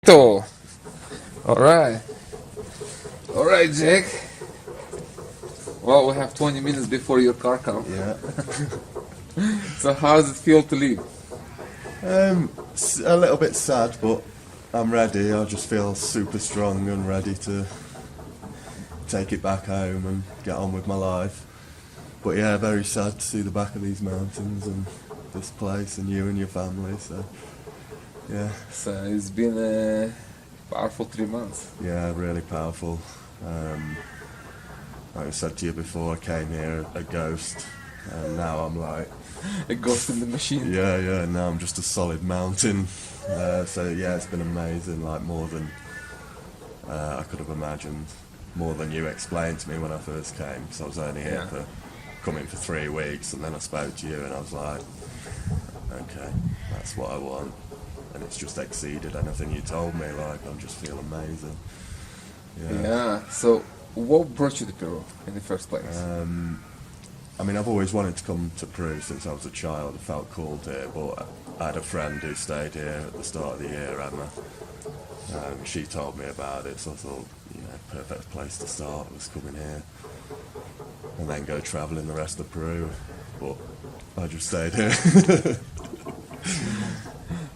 So, alright. Alright, Jack. Well, we have 20 minutes before your car comes. Yeah. So how does it feel to leave? A little bit sad, but I'm ready. I just feel super strong and ready to take it back home and get on with my life. But yeah, very sad to see the back of these mountains and this place and you and your family. So yeah, So it's been a powerful 3 months. yeah, really powerful. Like I said to you before, I came here a ghost, and now I'm like, A ghost in the machine. yeah, now I'm just a solid mountain. So yeah, it's been amazing, like more than I could have imagined, more than you explained to me when I first came. So I was only here Yeah. for coming for 3 weeks, and then I spoke to you, and I was like, okay, that's what I want, and it's just exceeded anything you told me. Like I just feel amazing. Yeah. So what brought you to Peru in the first place? I mean, I've always wanted to come to Peru since I was a child. I felt called here, but I had a friend who stayed here at the start of the year, Emma. She told me about it, so I thought, perfect place to start was coming here, and then go travelling the rest of Peru. But I just stayed here.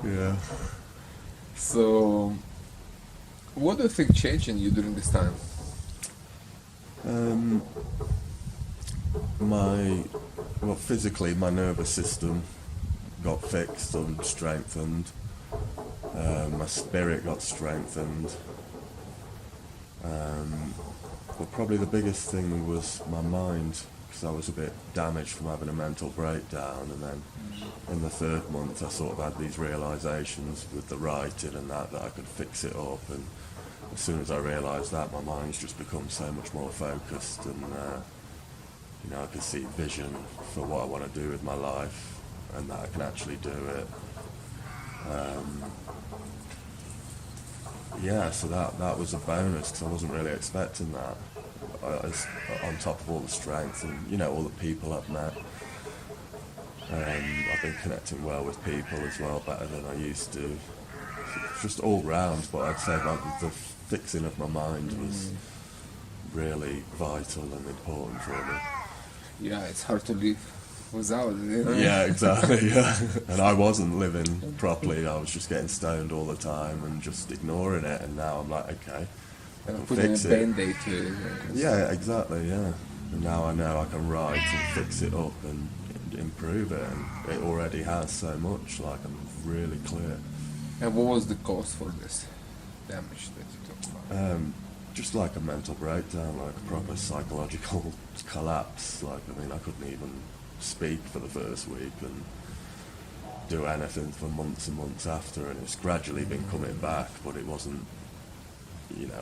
Yeah. So what do you think changed in you during this time? Physically, my nervous system got fixed and strengthened. My spirit got strengthened. But probably the biggest thing was my mind, because I was a bit damaged from having a mental breakdown. And then in the 3rd month, I sort of had these realisations with the writing and that I could fix it up. And as soon as I realised that, my mind's just become so much more focused, and I can see vision for what I want to do with my life, and that I can actually do it. So that was a bonus, because I wasn't really expecting that. On top of all the strength and all the people I've met, I've been connecting well with people as well, better than I used to. Just all round, but I'd say the fixing of my mind was really vital and important for me. Yeah, it's hard to live without it. Yeah, exactly, yeah. And I wasn't living properly. I was just getting stoned all the time and just ignoring it, and now I'm like, okay, I can Putting a fix it. band-aid to it. Yeah, exactly, yeah. And now I know I can write and fix it up and improve it, and it already has so much, like I'm really clear. And what was the cause for this damage that you took? Just like a mental breakdown, like a proper psychological collapse. Like, I couldn't even speak for the first week and do anything for months and months after, and it's gradually been coming back, but it wasn't,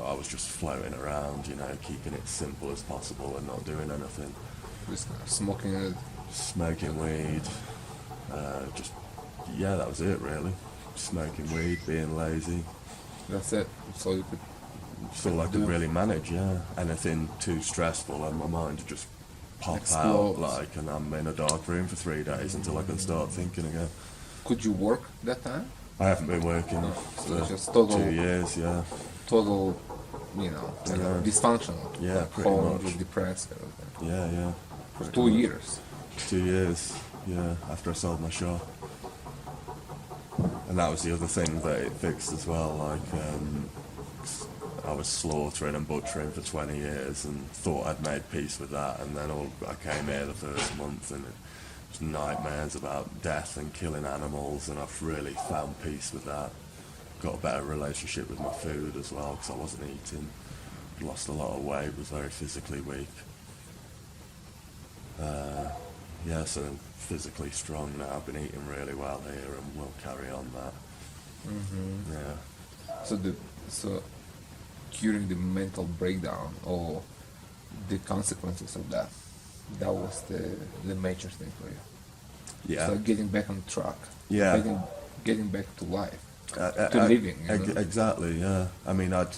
I was just floating around, keeping it simple as possible and not doing anything. Just smoking it. Smoking weed, that was it really. Smoking weed, being lazy. That's it. So you could. It's all I could really manage, yeah. Anything too stressful and my mind would just pop Explodes. out, and I'm in a dark room for 3 days until I can start thinking again. Could you work that time? I haven't been working So for just total- 2 years, yeah. Total, Yeah. dysfunctional. Yeah, Like pretty home, much. just depressed. Everything. Yeah. For Pretty 2 much. years. 2 years, yeah, after I sold my shop. And that was the other thing that it fixed as well, I was slaughtering and butchering for 20 years and thought I'd made peace with that, and then I came here the first month and it was nightmares about death and killing animals, and I've really found peace with that. Got a better relationship with my food as well, because I wasn't eating. Lost a lot of weight, was very physically weak. So physically strong now. I've been eating really well here and will carry on that. Yeah. So during the mental breakdown or the consequences of that was the major thing for you. Yeah. So getting back on track. Yeah. Getting back to life. To living. Exactly, yeah. I'd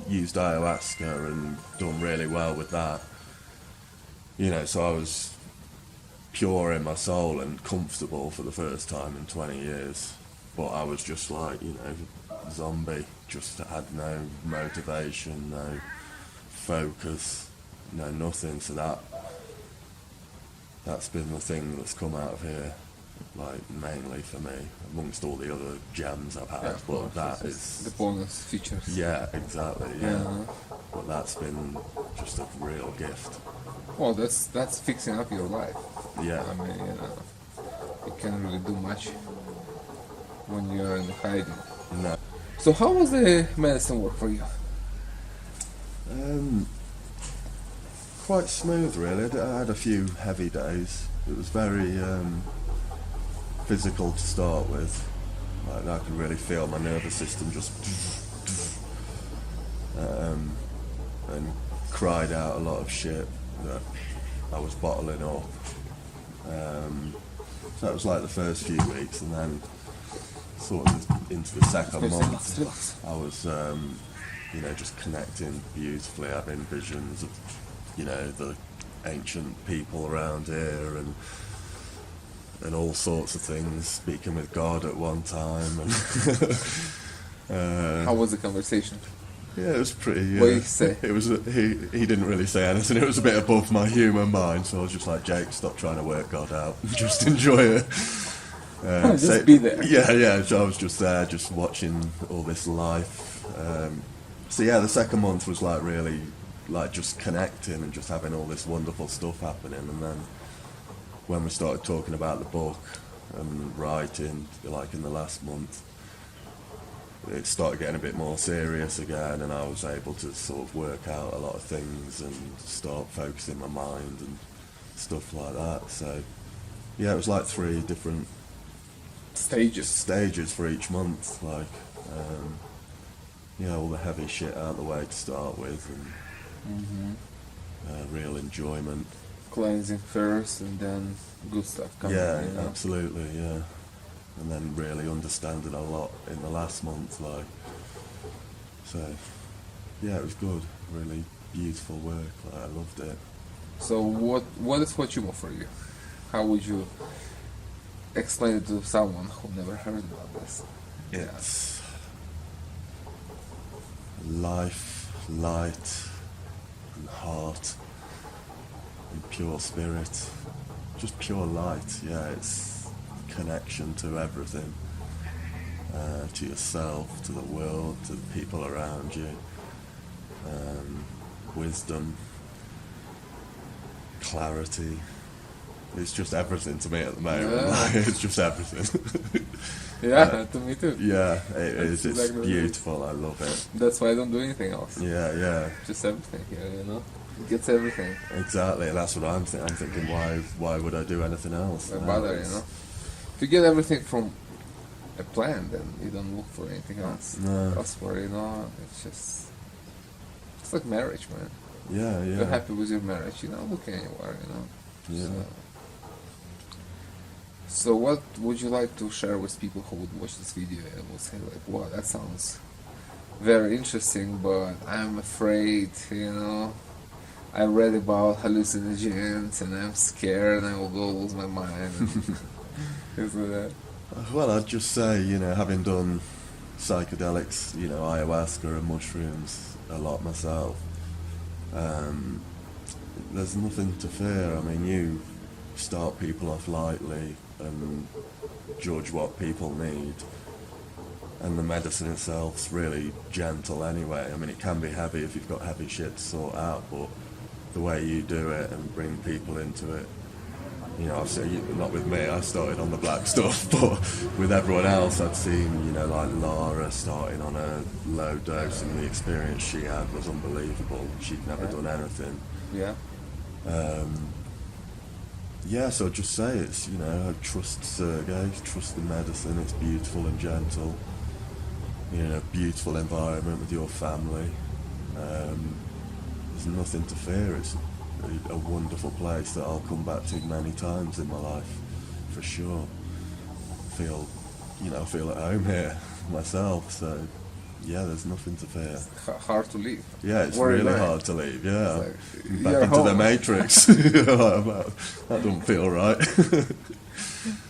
used ayahuasca and done really well with that. So I was pure in my soul and comfortable for the first time in 20 years. But I was just like, zombie, just had no motivation, no focus, no nothing. So that's been the thing that's come out of here, like mainly for me, amongst all the other jams I've had. Yeah, of but course, that it's is the bonus features. yeah, exactly, yeah. Yeah. But that's been just a real gift. Well, that's fixing up your life. Yeah. I mean, you can't really do much when you're in hiding. No. So how was the medicine work for you? Quite smooth, really. I had a few heavy days. It was very physical to start with. Like, I could really feel my nervous system just and cried out a lot of shit that I was bottling up. So that was like the first few weeks, and then sort of into the second month, I was just connecting beautifully, having visions of the ancient people around here and all sorts of things, speaking with God at one time. And How was the conversation? yeah, it was pretty. What did he say? It was he didn't really say anything. It was a bit above my human mind, so I was just like, Jake, stop trying to work God out. Just enjoy it. Just be there. Yeah. So I was just there, just watching all this life. So yeah, the second month was like really, like just connecting and just having all this wonderful stuff happening. And then when we started talking about the book and writing, like in the last month, it started getting a bit more serious again, and I was able to sort of work out a lot of things and start focusing my mind and stuff like that. So yeah, it was like 3 different stages for each month, like all the heavy shit out of the way to start with, and real enjoyment. Cleansing first, and then good stuff coming. Yeah, absolutely, yeah. And then really understanding a lot in the last month, like. So, yeah, it was good. Really beautiful work. Like, I loved it. So what is Huachuma for you? How would you explain it to someone who never heard about this? It's life, light, and heart, and pure spirit. Just pure light, yeah. It's connection to everything, to yourself, to the world, to the people around you, wisdom, clarity. It's just everything to me at the moment. Yeah. It's just everything. Yeah, to me too. Yeah, it is. It's exactly beautiful. I love it. That's why I don't do anything else. Yeah. Just everything here, It gets everything. Exactly, and that's what I'm thinking. I'm thinking, why would I do anything else? Why bother, If you get everything from a plant, then you don't look for anything else. No. Elsewhere, it's like marriage, man. Yeah. You're happy with your marriage, you don't look anywhere, Yeah. So what would you like to share with people who would watch this video and would say like, wow, that sounds very interesting, but I'm afraid, I read about hallucinogens and I'm scared and I will go lose my mind and things like that. Well, I'd just say, having done psychedelics, ayahuasca and mushrooms a lot myself, there's nothing to fear. I mean, you start people off lightly and judge what people need, and the medicine itself's really gentle anyway. I mean, it can be heavy if you've got heavy shit to sort out, but the way you do it and bring people into it, I've seen, not with me, I started on the black stuff, but with everyone else I'd seen, like Lara starting on a low dose, and the experience she had was unbelievable. She'd never done anything. Yeah. So I'd just say it's, I trust Sergey, trust the medicine, it's beautiful and gentle. Beautiful environment with your family. There's nothing to fear. It's a wonderful place that I'll come back to many times in my life, for sure. Feel at home here myself. So, yeah, there's nothing to fear. Hard to leave. Yeah, it's Where really am I? hard to leave. Yeah, Like, back you're into the home. Matrix. That don't feel right.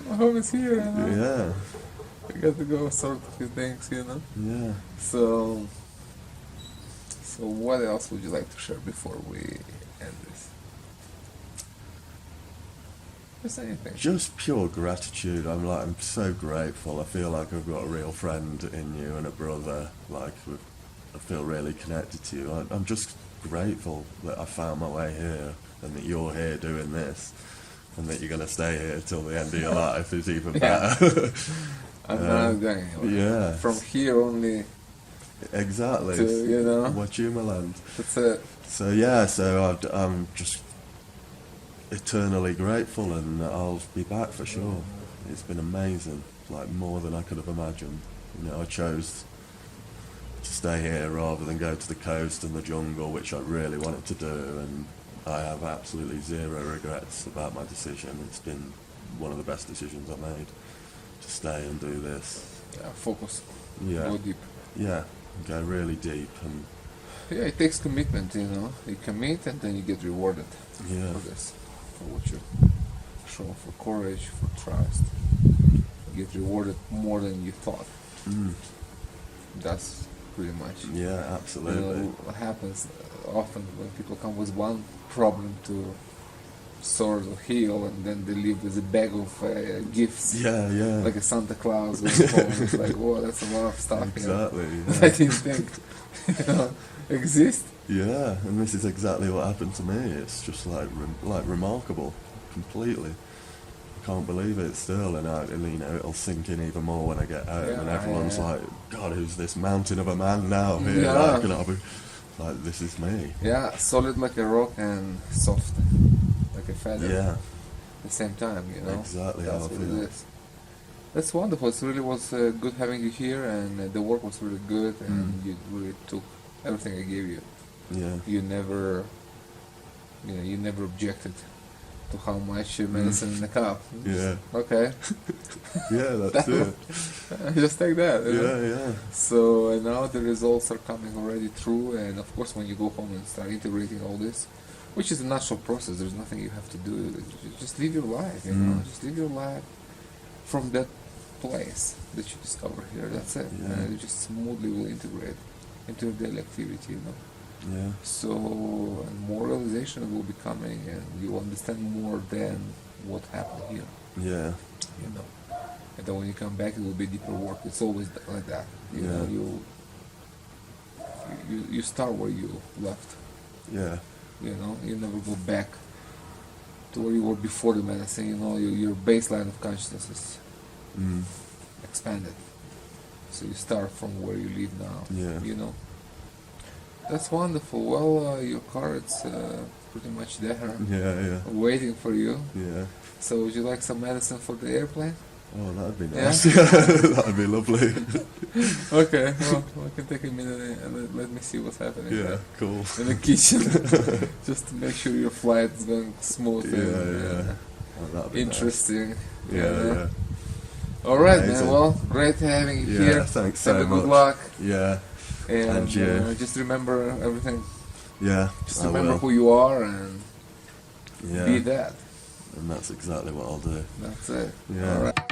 My home is here. Yeah. I got to go sort a few things, you know. Yeah. So what else would you like to share before we end this? Just anything. Just pure gratitude. I'm so grateful. I feel like I've got a real friend in you and a brother. I feel really connected to you. I'm just grateful that I found my way here and that you're here doing this and that you're going to stay here till the end of your life is even better. I'm not going anywhere. Yeah. From here only. Exactly. To, you know. Huachuma land. That's it. So I'm just eternally grateful, and I'll be back for sure. It's been amazing, like more than I could have imagined. You know, I chose to stay here rather than go to the coast and the jungle, which I really wanted to do, and I have absolutely zero regrets about my decision. It's been one of the best decisions I made, to stay and do this. Yeah, focus. Yeah. Go deep. Yeah, go really deep, and yeah, it takes commitment, you know. You commit and then you get rewarded yeah. for this, for what you show, for courage, for trust. You get rewarded more than you thought. That's pretty much. Yeah, absolutely. You know, what happens often when people come with one problem to sort of heal, and then they leave with a bag of gifts. Yeah, yeah. Like a Santa Claus goes home. It's like, whoa, that's a lot of stuff. Exactly. You know? Yeah. I didn't think, you know, exist. Yeah, and this is exactly what happened to me. It's just like remarkable, completely. I can't believe it still, and you know, it'll sink in even more when I get home, Yeah, and everyone's yeah. like, "God, who's this mountain of a man now?" Here, Yeah. like, and I'll be like, "This is me." Yeah, solid like a rock and soft like a feather. Yeah, At the same time, you know. exactly That's how I what feel. it is. That's wonderful. It really was good having you here, and the work was really good, and you really took everything I gave you. Yeah, You never, you never objected to how much medicine in the cup. yeah, Okay. yeah. That's it. Just take that. You know? Yeah, yeah, So now the results are coming already through, and of course when you go home and start integrating all this, which is a natural process, there's nothing you have to do. You just live your life, you know. Just live your life from that place that you discover here. That's it. Yeah. And you just smoothly will integrate into your daily activity, you know. yeah, So, and more realization will be coming, and you'll understand more than what happened here, yeah, you know. And then when you come back, it will be deeper work. It's always like that. You know, you start where you left. yeah, You know, you never go back to where you were before the medicine. You know, your baseline of consciousness is expanded. So you start from where you live now. Yeah. You know. That's wonderful. Well, your car it's pretty much there, yeah, waiting for you. yeah. So would you like some medicine for the airplane? Oh, that'd be Yeah? nice. Yeah, that'd be lovely. Okay, well, I can take a minute and let me see what's happening Yeah, cool. in the kitchen, just to make sure your flight is going smooth Yeah, and yeah. Oh, that'd be interesting. nice. Yeah, yeah. All right, Amazing. man. Well, great having you Yeah, here. thanks Have so a good much. luck, Yeah, and you. just remember everything. yeah. Just I remember will. who you are and Yeah, be that. and that's exactly what I'll do. That's it. Yeah. All right.